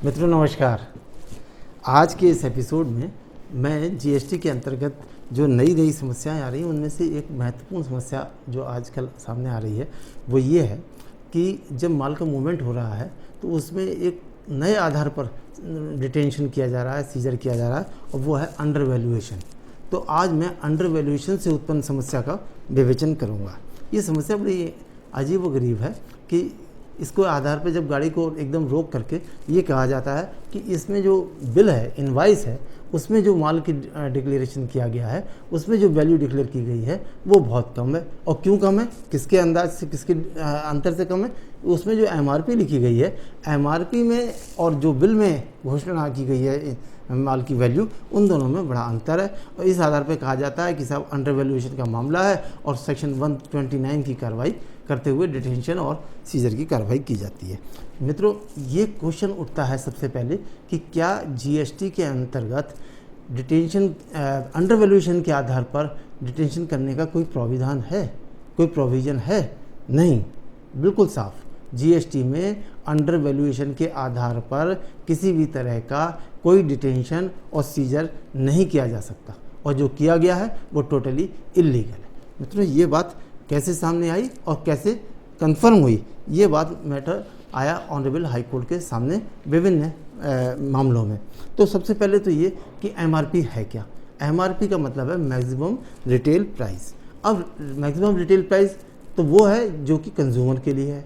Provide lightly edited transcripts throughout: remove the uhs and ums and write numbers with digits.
मित्रों नमस्कार। आज के इस एपिसोड में मैं जीएसटी के अंतर्गत जो नई समस्याएं आ रही हैं उनमें से एक महत्वपूर्ण समस्या जो आजकल सामने आ रही है वो ये है कि जब माल का मूवमेंट हो रहा है तो उसमें एक नए आधार पर डिटेंशन किया जा रहा है, सीजर किया जा रहा है और वो है अंडर वैल्यूएशन। तो आज मैं अंडर वैल्यूएशन से उत्पन्न समस्या का विवेचन करूँगा। ये समस्या बड़ी अजीब व गरीब है कि इसको आधार पे जब गाड़ी को एकदम रोक करके ये कहा जाता है कि इसमें जो बिल है, इनवाइस है, उसमें जो माल की डिक्लेरेशन किया गया है उसमें जो वैल्यू डिक्लेयर की गई है वो बहुत कम है। और क्यों कम है, किसके अंदाज से, किसके अंतर से कम है? उसमें जो एमआरपी लिखी गई है, एमआरपी में और जो बिल में घोषणा की गई है माल की वैल्यू, उन दोनों में बड़ा अंतर है। और इस आधार पर कहा जाता है कि साहब अंडर वैल्यूएशन का मामला है और सेक्शन 129 की कार्रवाई करते हुए डिटेंशन और सीजर की कार्रवाई की जाती है। मित्रों, ये क्वेश्चन उठता है सबसे पहले कि क्या जीएसटी के अंतर्गत डिटेंशन अंडर वैल्यूएशन के आधार पर डिटेंशन करने का कोई प्राविधान है, कोई प्रोविज़न है? नहीं, बिल्कुल साफ। जीएसटी में अंडर वैल्यूएशन के आधार पर किसी भी तरह का कोई डिटेंशन और सीजर नहीं किया जा सकता और जो किया गया है वो टोटली इल्लीगल है। मित्रों, ये बात कैसे सामने आई और कैसे कंफर्म हुई, ये बात मैटर आया ऑनरेबल हाई कोर्ट के सामने विभिन्न मामलों में। तो सबसे पहले तो ये कि एमआरपी है क्या। एमआरपी का मतलब है मैक्सिमम रिटेल प्राइस। अब मैक्सिमम रिटेल प्राइस तो वो है जो कि कंज्यूमर के लिए है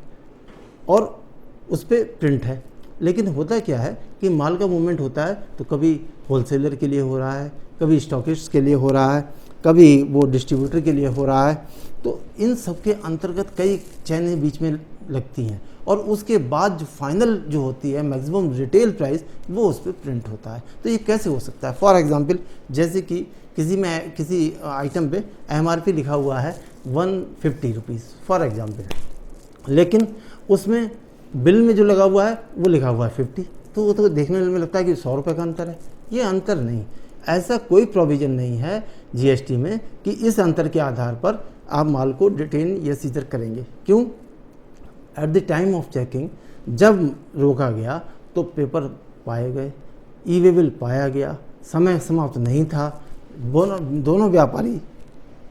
और उस पर प्रिंट है। लेकिन होता क्या है कि माल का मूवमेंट होता है तो कभी होलसेलर के लिए हो रहा है, कभी स्टॉकिस्ट के लिए हो रहा है, कभी वो डिस्ट्रीब्यूटर के लिए हो रहा है। तो इन सब के अंतर्गत कई चैनें बीच में लगती हैं और उसके बाद जो फाइनल जो होती है मैक्सिमम रिटेल प्राइस वो उस पर प्रिंट होता है। तो ये कैसे हो सकता है? फॉर एग्जांपल, जैसे कि किसी आइटम पे एमआरपी लिखा हुआ है 150 रुपीज़ फॉर एग्जांपल, लेकिन उसमें बिल में जो लगा हुआ है वो लिखा हुआ है 50। तो वो तो देखने में लगता है कि 100 रुपये का अंतर है। ये अंतर नहीं, ऐसा कोई प्रोविज़न नहीं है जीएसटी में कि इस अंतर के आधार पर आप माल को डिटेन या सीजर करेंगे। क्यों? At the time of checking जब रोका गया तो पेपर पाए गए, ई वे बिल पाया गया, समय समाप्त नहीं था, दोनों व्यापारी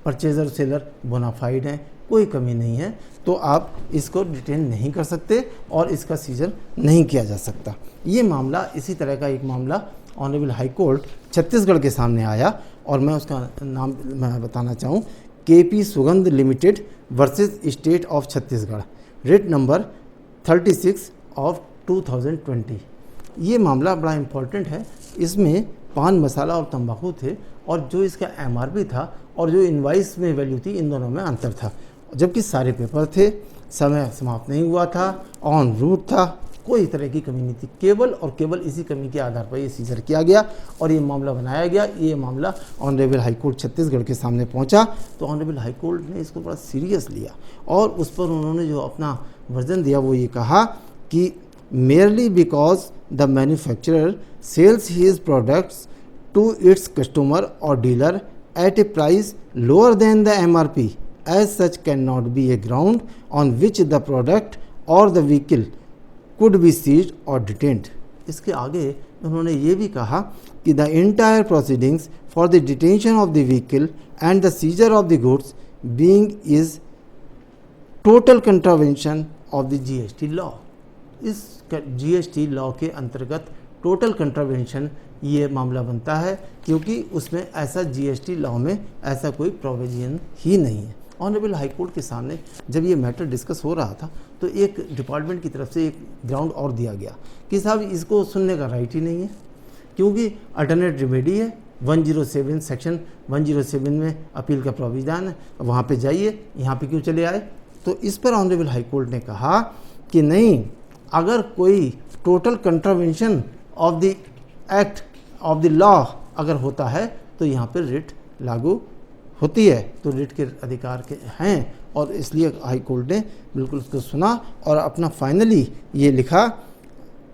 परचेजर सेलर बोनाफाइड हैं, कोई कमी नहीं है, तो आप इसको डिटेन नहीं कर सकते और इसका सीजर नहीं किया जा सकता। ये मामला, इसी तरह का एक मामला ऑनरेबल हाई कोर्ट छत्तीसगढ़ के सामने आया और मैं उसका नाम मैं बताना चाहूँ, केपी सुगंध limited versus state of Chhattisgarh, rate number 36 of 2020। ये मामला बड़ा इम्पोर्टेंट है। इसमें पान मसाला और तंबाकू थे और जो इसका एमआरपी था और जो इनवाइस में वैल्यू थी, इन दोनों में अंतर था। जबकि सारे पेपर थे, समय समाप्त नहीं हुआ था, ऑन रूट था, कोई तरह की कमी नहीं थी। केवल और केवल इसी कमी के आधार पर ये सीजर किया गया और ये मामला बनाया गया। ये मामला ऑनरेबल हाई कोर्ट छत्तीसगढ़ के सामने पहुंचा तो ऑनरेबल हाई कोर्ट ने इसको बड़ा सीरियस लिया और उस पर उन्होंने जो अपना वर्जन दिया वो ये कहा कि merely because the manufacturer sells his products to its customer or dealer at a price lower than the MRP, as such cannot be a ground on which the product or the vehicle could be seized or detained. इसके आगे उन्होंने ये भी कहा कि the entire proceedings for the detention of the vehicle and the seizure of the goods being is total contravention of the GST law. इस GST law के अंतर्गत टोटल कंट्रावेंशन ये मामला बनता है क्योंकि उसमें ऐसा जीएसटी लॉ में ऐसा कोई प्रोविजन ही नहीं है। ऑनरेबल हाई कोर्ट के सामने जब ये मैटर डिस्कस हो रहा था तो एक डिपार्टमेंट की तरफ से एक ग्राउंड और दिया गया कि साहब इसको सुनने का राइट ही नहीं है क्योंकि अल्टरनेट रेमेडी है 107 सेक्शन 107 में अपील का प्रोविज़न है, वहाँ पे जाइए, यहाँ पे क्यों चले आए? तो इस पर ऑनरेबल हाई कोर्ट ने कहा कि नहीं, अगर कोई total contravention of the act of the law अगर होता है तो यहाँ पर रिट लागू होती है, तो रिट के अधिकार के हैं और इसलिए हाई कोर्ट ने बिल्कुल उसको सुना और अपना फाइनली ये लिखा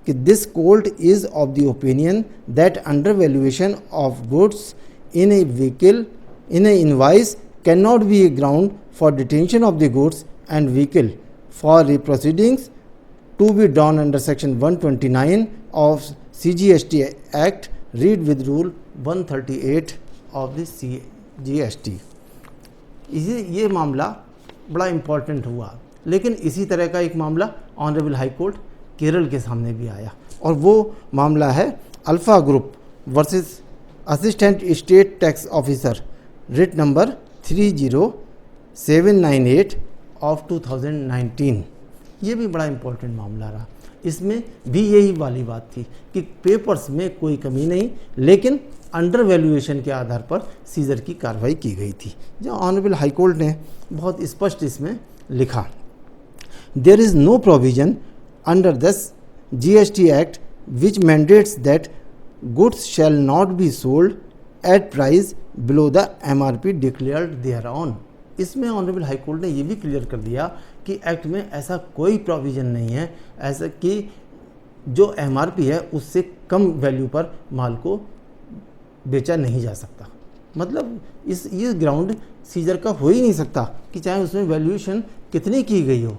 कि this court is of the opinion that under valuation of goods in A vehicle in A invoice can not be A ground for detention of the goods and vehicle for री proceedings to be done under section 129 of CGST Act, read with rule 138 of the CGST। ये मामला बड़ा important हुआ, लेकिन इसी तरह का एक मामला ऑनरेबल हाई कोर्ट केरल के सामने भी आया, और वो मामला है alpha group versus assistant state tax officer, writ number 30798 of 2019। ये भी बड़ा इम्पोर्टेंट मामला रहा। इसमें भी यही वाली बात थी कि पेपर्स में कोई कमी नहीं, लेकिन अंडर वैल्यूएशन के आधार पर सीजर की कार्रवाई की गई थी। जो ऑनरेबल हाई कोर्ट ने बहुत स्पष्ट इसमें लिखा, there is no provision under this GST act which mandates that goods shall not be sold at price below the MRP declared there on. इसमें ऑनरेबल हाई कोर्ट ने ये भी क्लियर कर दिया कि एक्ट में ऐसा कोई प्रोविज़न नहीं है ऐसा कि जो MRP है उससे कम वैल्यू पर माल को बेचा नहीं जा सकता। मतलब ये ग्राउंड सीजर का हो ही नहीं सकता कि चाहे उसमें वैल्यूएशन कितनी की गई हो,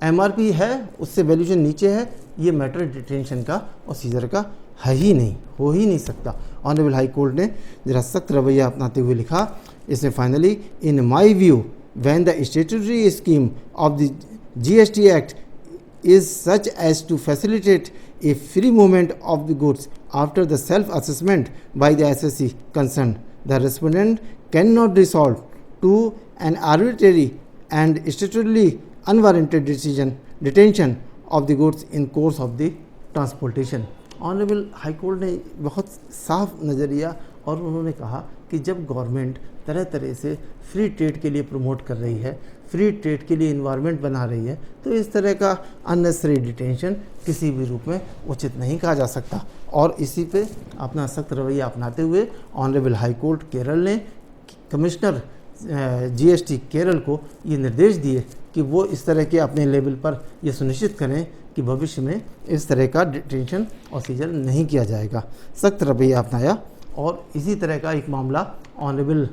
MRP है उससे वैल्यूएशन नीचे है, ये मैटर डिटेंशन का और सीजर का है ही नहीं, हो ही नहीं सकता। ऑनरेबल हाई कोर्ट ने ज़रा सख्त रवैया अपनाते हुए लिखा इसमें, finally in my view when the statutory scheme of the GST act is such as to facilitate a free movement of the goods after the self-assessment by the SSC concerned, the respondent cannot resort to an arbitrary and statutorily unwarranted detention of the goods in course of the transportation। Honourable high court ने बहुत साफ नज़रिया और उन्होंने कहा कि जब government तरह तरह से फ्री ट्रेड के लिए प्रमोट कर रही है, फ्री ट्रेड के लिए इन्वायरमेंट बना रही है, तो इस तरह का अननेसेसरी डिटेंशन किसी भी रूप में उचित नहीं कहा जा सकता। और इसी पे अपना सख्त रवैया अपनाते हुए ऑनरेबल हाई कोर्ट केरल ने कमिश्नर GST केरल को ये निर्देश दिए कि वो इस तरह के अपने लेवल पर ये सुनिश्चित करें कि भविष्य में इस तरह का डिटेंशन और सीजर नहीं किया जाएगा। सख्त रवैया अपनाया। और इसी तरह का एक मामला ऑनरेबल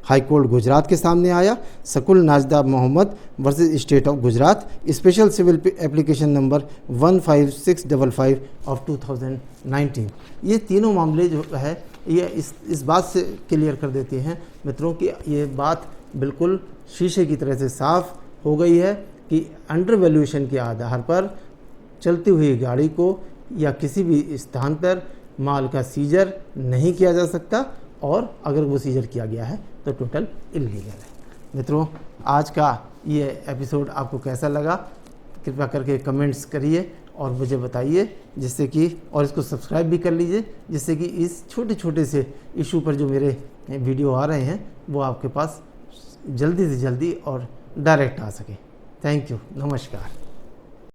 हाई कोर्ट गुजरात के सामने आया, Sakul Najda Mohammad versus state of Gujarat, special civil application number 15655 of 2019। ये तीनों मामले जो है ये इस बात से क्लियर कर देते हैं मित्रों कि ये बात बिल्कुल शीशे की तरह से साफ हो गई है कि अंडर वैल्यूएशन के आधार पर चलती हुई गाड़ी को या किसी भी स्थान पर माल का सीजर नहीं किया जा सकता, और अगर वो सीजर किया गया है तो टोटल इलीगल है। मित्रों, आज का ये एपिसोड आपको कैसा लगा कृपया करके कमेंट्स करिए और मुझे बताइए, जिससे कि और इसको सब्सक्राइब भी कर लीजिए, जिससे कि इस छोटे छोटे से इशू पर जो मेरे वीडियो आ रहे हैं वो आपके पास जल्दी से जल्दी और डायरेक्ट आ सके। थैंक यू, नमस्कार।